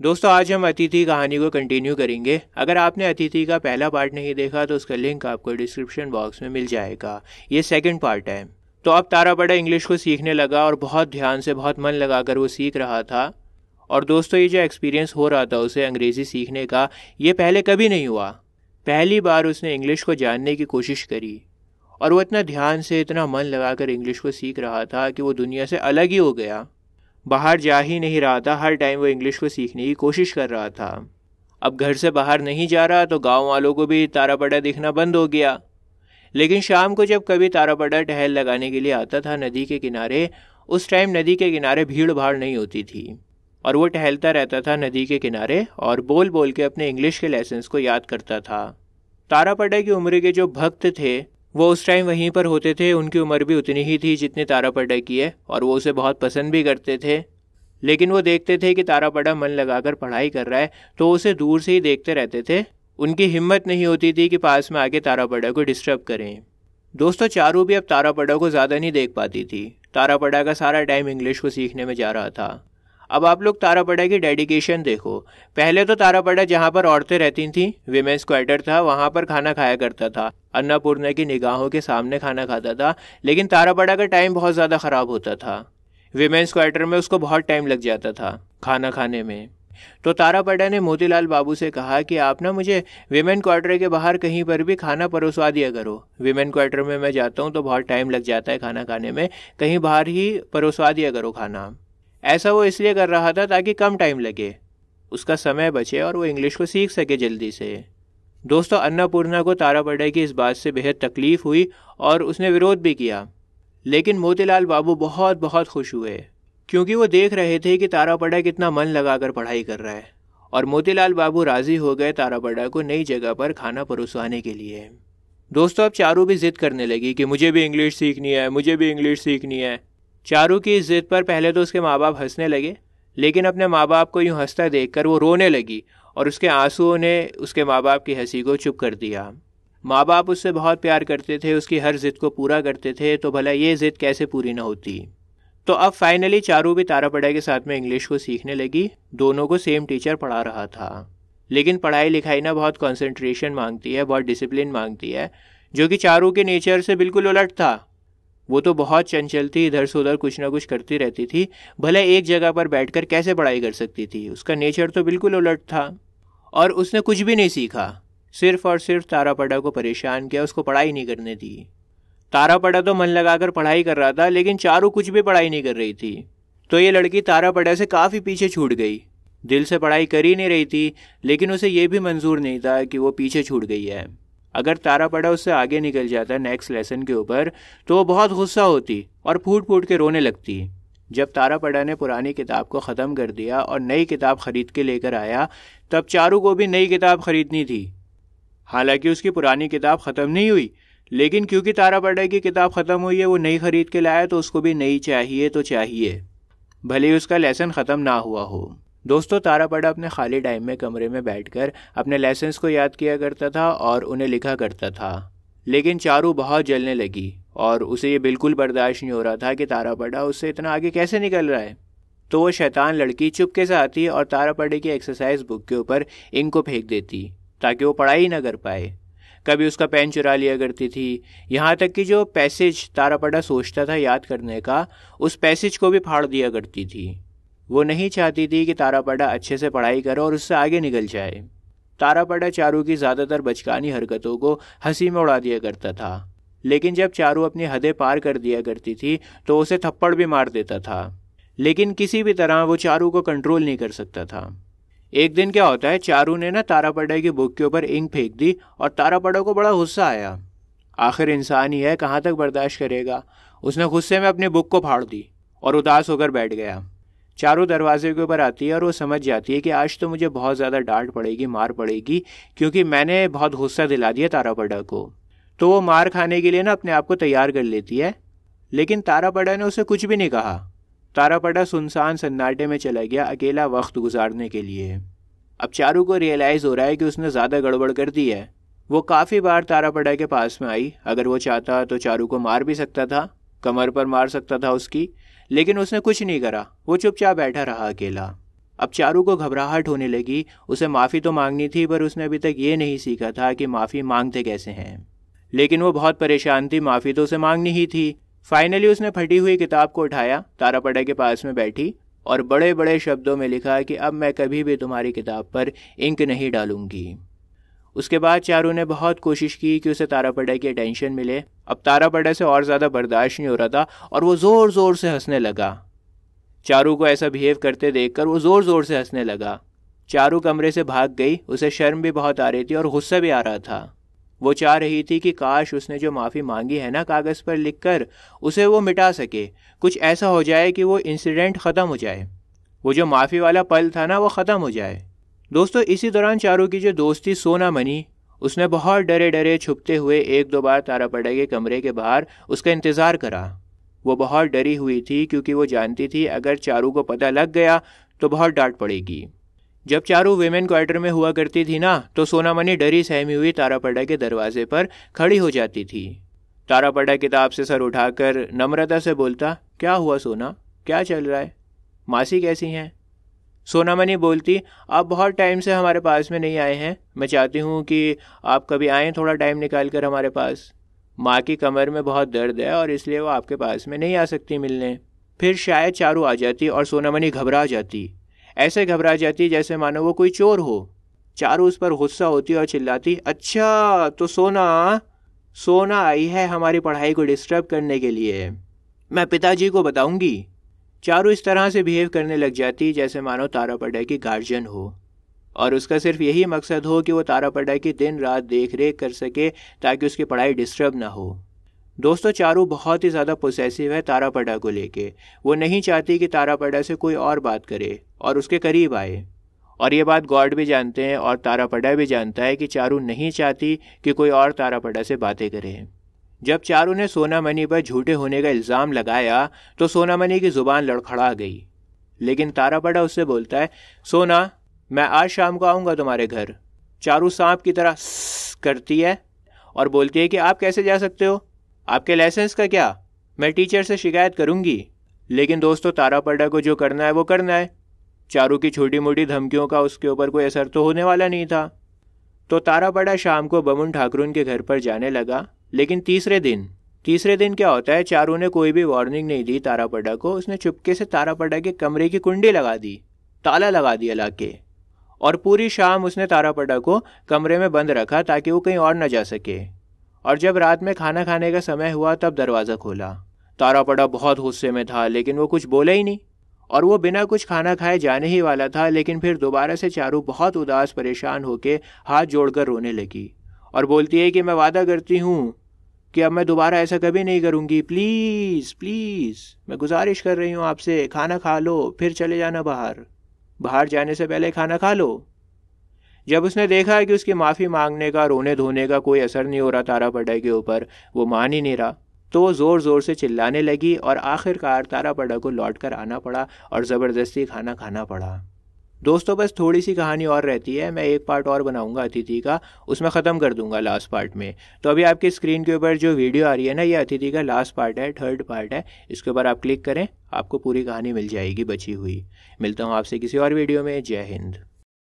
दोस्तों आज हम अतिथि कहानी को कंटिन्यू करेंगे। अगर आपने अतिथि का पहला पार्ट नहीं देखा तो उसका लिंक आपको डिस्क्रिप्शन बॉक्स में मिल जाएगा। ये सेकंड पार्ट है। तो अब तारा बड़ा इंग्लिश को सीखने लगा और बहुत ध्यान से बहुत मन लगाकर वो सीख रहा था। और दोस्तों ये जो एक्सपीरियंस हो रहा था उसे अंग्रेज़ी सीखने का, ये पहले कभी नहीं हुआ। पहली बार उसने इंग्लिश को जानने की कोशिश करी और वो इतना ध्यान से इतना मन लगाकर इंग्लिश को सीख रहा था कि वो दुनिया से अलग ही हो गया। बाहर जा ही नहीं रहा था, हर टाइम वो इंग्लिश को सीखने की कोशिश कर रहा था। अब घर से बाहर नहीं जा रहा तो गांव वालों को भी तारा पड़ा दिखना बंद हो गया। लेकिन शाम को जब कभी तारा पड़ा टहल लगाने के लिए आता था नदी के किनारे, उस टाइम नदी के किनारे भीड़ भाड़ नहीं होती थी और वो टहलता रहता था नदी के किनारे और बोल बोल के अपने इंग्लिश के लेसन्स को याद करता था। तारा पड़ा की उम्र के जो भक्त थे वो उस टाइम वहीं पर होते थे। उनकी उम्र भी उतनी ही थी जितनी तारा पड़ा की है और वो उसे बहुत पसंद भी करते थे। लेकिन वो देखते थे कि तारा पड़ा मन लगाकर पढ़ाई कर रहा है तो उसे दूर से ही देखते रहते थे। उनकी हिम्मत नहीं होती थी कि पास में आके तारा पड़ा को डिस्टर्ब करें। दोस्तों चारू भी अब तारा पड़ा को ज़्यादा नहीं देख पाती थी। तारा पड़ा का सारा टाइम इंग्लिश को सीखने में जा रहा था। अब आप लोग तारा पड़ा की डेडिकेशन देखो। पहले तो तारा पड़ा जहाँ पर औरतें रहती थीं, विमेंस क्वार्टर था, वहाँ पर खाना खाया करता था। अन्नपूर्णा की निगाहों के सामने खाना खाता था। लेकिन तारा पड़ा का टाइम बहुत ज़्यादा ख़राब होता था। विमेंस क्वार्टर में उसको बहुत टाइम लग जाता था खाना खाने में। तो तारा पड़ा ने मोतीलाल बाबू से कहा कि आप ना मुझे विमेन क्वार्टर के बाहर कहीं पर भी खाना परोसवा दिया करो। विमेन क्वार्टर में मैं जाता हूँ तो बहुत टाइम लग जाता है खाना खाने में, कहीं बाहर ही परोसवा दिया करो खाना। ऐसा वो इसलिए कर रहा था ताकि कम टाइम लगे, उसका समय बचे और वो इंग्लिश को सीख सके जल्दी से। दोस्तों अन्नपूर्णा को तारा पड़ा की इस बात से बेहद तकलीफ हुई और उसने विरोध भी किया। लेकिन मोतीलाल बाबू बहुत बहुत खुश हुए क्योंकि वो देख रहे थे कि तारा पड़ा कितना मन लगाकर पढ़ाई कर रहा है। और मोतीलाल बाबू राजी हो गए तारा पड़ा को नई जगह पर खाना परोसवाने के लिए। दोस्तों अब चारू भी जिद करने लगी कि मुझे भी इंग्लिश सीखनी है, मुझे भी इंग्लिश सीखनी है। चारू की इस जिद पर पहले तो उसके माँ बाप हंसने लगे, लेकिन अपने माँ बाप को यूँ हंसता देखकर वो रोने लगी और उसके आंसुओं ने उसके माँ बाप की हंसी को चुप कर दिया। माँ बाप उससे बहुत प्यार करते थे, उसकी हर जिद को पूरा करते थे, तो भला ये जिद कैसे पूरी ना होती। तो अब फाइनली चारू भी तारा पड़ा के साथ में इंग्लिश को सीखने लगी। दोनों को सेम टीचर पढ़ा रहा था। लेकिन पढ़ाई लिखाई ना बहुत कंसंट्रेशन मांगती है, बहुत डिसिप्लिन मांगती है, जो कि चारू के नेचर से बिल्कुल उलट था। वो तो बहुत चंचल थी, इधर से उधर कुछ ना कुछ करती रहती थी। भले एक जगह पर बैठकर कैसे पढ़ाई कर सकती थी, उसका नेचर तो बिल्कुल उलट था। और उसने कुछ भी नहीं सीखा, सिर्फ और सिर्फ तारा पड़ा को परेशान किया, उसको पढ़ाई नहीं करने दी। तारा पड़ा तो मन लगाकर पढ़ाई कर रहा था, लेकिन चारू कुछ भी पढ़ाई नहीं कर रही थी। तो ये लड़की तारा पड़ा से काफ़ी पीछे छूट गई। दिल से पढ़ाई कर ही नहीं रही थी, लेकिन उसे ये भी मंजूर नहीं था कि वो पीछे छूट गई है। अगर तारा पड़ा उससे आगे निकल जाता नेक्स्ट लेसन के ऊपर तो वो बहुत गुस्सा होती और फूट फूट के रोने लगती। जब तारा पड़ा ने पुरानी किताब को ख़त्म कर दिया और नई किताब ख़रीद के लेकर आया, तब चारू को भी नई किताब ख़रीदनी थी। हालांकि उसकी पुरानी किताब ख़त्म नहीं हुई, लेकिन क्योंकि तारा पड़ा की किताब ख़त्म हुई है, वो नई ख़रीद के लाया, तो उसको भी नई चाहिए तो चाहिए, भले ही उसका लेसन ख़त्म ना हुआ हो। दोस्तों तारा पड़ा अपने खाली टाइम में कमरे में बैठकर अपने लेसन्स को याद किया करता था और उन्हें लिखा करता था। लेकिन चारू बहुत जलने लगी और उसे ये बिल्कुल बर्दाश्त नहीं हो रहा था कि तारा पड़ा उससे इतना आगे कैसे निकल रहा है। तो वो शैतान लड़की चुपके से आती और तारा पड़े की एक्सरसाइज बुक के ऊपर इंक को फेंक देती ताकि वो पढ़ाई ना कर पाए। कभी उसका पेन चुरा लिया करती थी, यहाँ तक कि जो पैसेज तारा पड़ा सोचता था याद करने का, उस पैसेज को भी फाड़ दिया करती थी। वो नहीं चाहती थी कि तारा पड़ा अच्छे से पढ़ाई करे और उससे आगे निकल जाए। तारा पड़ा चारू की ज़्यादातर बचकानी हरकतों को हंसी में उड़ा दिया करता था, लेकिन जब चारू अपनी हदें पार कर दिया करती थी तो उसे थप्पड़ भी मार देता था। लेकिन किसी भी तरह वो चारू को कंट्रोल नहीं कर सकता था। एक दिन क्या होता है, चारू ने ना तारा पड़ा की बुक के ऊपर इंक फेंक दी और तारा पड़ा को बड़ा गुस्सा आया। आखिर इंसान ही है, कहाँ तक बर्दाश्त करेगा। उसने गुस्से में अपनी बुक को फाड़ दी और उदास होकर बैठ गया। चारू दरवाजे के ऊपर आती है और वो समझ जाती है कि आज तो मुझे बहुत ज़्यादा डांट पड़ेगी, मार पड़ेगी, क्योंकि मैंने बहुत गुस्सा दिला दिया तारा पड़ा को। तो वो मार खाने के लिए ना अपने आप को तैयार कर लेती है। लेकिन तारा पड़ा ने उसे कुछ भी नहीं कहा। तारा पड़ा सुनसान सन्नाटे में चला गया अकेला वक्त गुजारने के लिए। अब चारू को रियलाइज़ हो रहा है कि उसने ज़्यादा गड़बड़ कर दी है। वो काफ़ी बार तारा पड़ा के पास में आई। अगर वो चाहता तो चारू को मार भी सकता था, कमर पर मार सकता था उसकी, लेकिन उसने कुछ नहीं करा। वो चुपचाप बैठा रहा अकेला। अब चारू को घबराहट होने लगी। उसे माफ़ी तो मांगनी थी, पर उसने अभी तक ये नहीं सीखा था कि माफ़ी मांगते कैसे हैं। लेकिन वो बहुत परेशान थी, माफ़ी तो उसे मांगनी ही थी। फाइनली उसने फटी हुई किताब को उठाया, तारापड़ा के पास में बैठी और बड़े बड़े शब्दों में लिखा कि अब मैं कभी भी तुम्हारी किताब पर इंक नहीं डालूंगी। उसके बाद चारू ने बहुत कोशिश की कि उसे तारापड़ा की अटेंशन मिले। अब तारापड़ा से और ज़्यादा बर्दाश्त नहीं हो रहा था और वो ज़ोर ज़ोर से हंसने लगा। चारू को ऐसा बिहेव करते देखकर वो ज़ोर ज़ोर से हंसने लगा। चारू कमरे से भाग गई। उसे शर्म भी बहुत आ रही थी और गुस्सा भी आ रहा था। वो चाह रही थी कि काश उसने जो माफ़ी मांगी है ना कागज़ पर लिखकर, उसे वो मिटा सके। कुछ ऐसा हो जाए कि वो इंसिडेंट ख़त्म हो जाए, वो जो माफ़ी वाला पल था ना वो ख़त्म हो जाए। दोस्तों, इसी दौरान चारू की जो दोस्त थी सोना मनी, उसने बहुत डरे डरे छुपते हुए 1-2 बार तारापड़ा के कमरे के बाहर उसका इंतज़ार करा। वो बहुत डरी हुई थी क्योंकि वो जानती थी अगर चारू को पता लग गया तो बहुत डांट पड़ेगी। जब चारू विमेन क्वार्टर में हुआ करती थी ना, तो सोना मनी डरी सहमी हुई तारापड़ा के दरवाजे पर खड़ी हो जाती थी। तारापड़ा किताब से सर उठाकर नम्रता से बोलता, क्या हुआ सोना, क्या चल रहा है, मासी कैसी हैं? सोना मनी बोलती, आप बहुत टाइम से हमारे पास में नहीं आए हैं। मैं चाहती हूँ कि आप कभी आएँ थोड़ा टाइम निकाल कर हमारे पास। माँ की कमर में बहुत दर्द है और इसलिए वो आपके पास में नहीं आ सकती मिलने। फिर शायद चारू आ जाती और सोना मनी घबरा जाती, ऐसे घबरा जाती जैसे मानो वो कोई चोर हो। चारू उस पर गुस्सा होती और चिल्लाती, अच्छा तो सोना आई है हमारी पढ़ाई को डिस्टर्ब करने के लिए, मैं पिताजी को बताऊंगी। चारू इस तरह से बिहेव करने लग जाती जैसे मानो तारापड़ा की गार्जियन हो और उसका सिर्फ यही मकसद हो कि वो तारापड़ा की दिन रात देख रेख कर सके ताकि उसकी पढ़ाई डिस्टर्ब ना हो। दोस्तों, चारू बहुत ही ज़्यादा पोसेसिव है तारापड़ा को लेके। वो नहीं चाहती कि तारापड़ा से कोई और बात करे और उसके करीब आए। और ये बात गॉड भी जानते हैं और तारापड़ा भी जानता है कि चारू नहीं चाहती कि कोई और तारापड़ा से बातें करे। जब चारू ने सोना मनी पर झूठे होने का इल्ज़ाम लगाया तो सोना मनी की ज़ुबान लड़खड़ा गई। लेकिन तारापड़ा उससे बोलता है, सोना मैं आज शाम को आऊँगा तुम्हारे घर। चारू सांप की तरह करती है और बोलती है कि आप कैसे जा सकते हो, आपके लाइसेंस का क्या, मैं टीचर से शिकायत करूंगी। लेकिन दोस्तों, तारापड़ा को जो करना है वो करना है। चारू की छोटी मोटी धमकियों का उसके ऊपर कोई असर तो होने वाला नहीं था। तो तारापड़ा शाम को बमुन ठाकुरून के घर पर जाने लगा। लेकिन तीसरे दिन क्या होता है, चारू ने कोई भी वार्निंग नहीं दी तारापड़ा को। उसने चुपके से तारापड़ा के कमरे की कुंडी लगा दी, ताला लगा दिया लाके, और पूरी शाम उसने तारापड़ा को कमरे में बंद रखा ताकि वो कहीं और न जा सके। और जब रात में खाना खाने का समय हुआ तब दरवाज़ा खोला। तारापड़ा बहुत गुस्से में था लेकिन वो कुछ बोला ही नहीं और वो बिना कुछ खाना खाए जाने ही वाला था। लेकिन फिर दोबारा से चारू बहुत उदास परेशान होकर हाथ जोड़कर रोने लगी और बोलती है कि मैं वादा करती हूँ कि अब मैं दोबारा ऐसा कभी नहीं करूँगी, प्लीज़ प्लीज़ मैं गुजारिश कर रही हूँ आपसे, खाना खा लो फिर चले जाना बाहर जाने से पहले खाना खा लो। जब उसने देखा कि उसकी माफ़ी मांगने का, रोने धोने का कोई असर नहीं हो रहा तारापड़ा के ऊपर, वो मान ही नहीं रहा, तो वो ज़ोर ज़ोर से चिल्लाने लगी और आखिरकार तारापड़ा को लौट कर आना पड़ा और ज़बरदस्ती खाना खाना पड़ा। दोस्तों, बस थोड़ी सी कहानी और रहती है, मैं एक पार्ट और बनाऊंगा अतिथि का, उसमें ख़त्म कर दूंगा लास्ट पार्ट में। तो अभी आपकी स्क्रीन के ऊपर जो वीडियो आ रही है ना, ये अतिथि का लास्ट पार्ट है, 3rd पार्ट है। इसके ऊपर आप क्लिक करें, आपको पूरी कहानी मिल जाएगी बची हुई। मिलता हूँ आपसे किसी और वीडियो में। जय हिंद।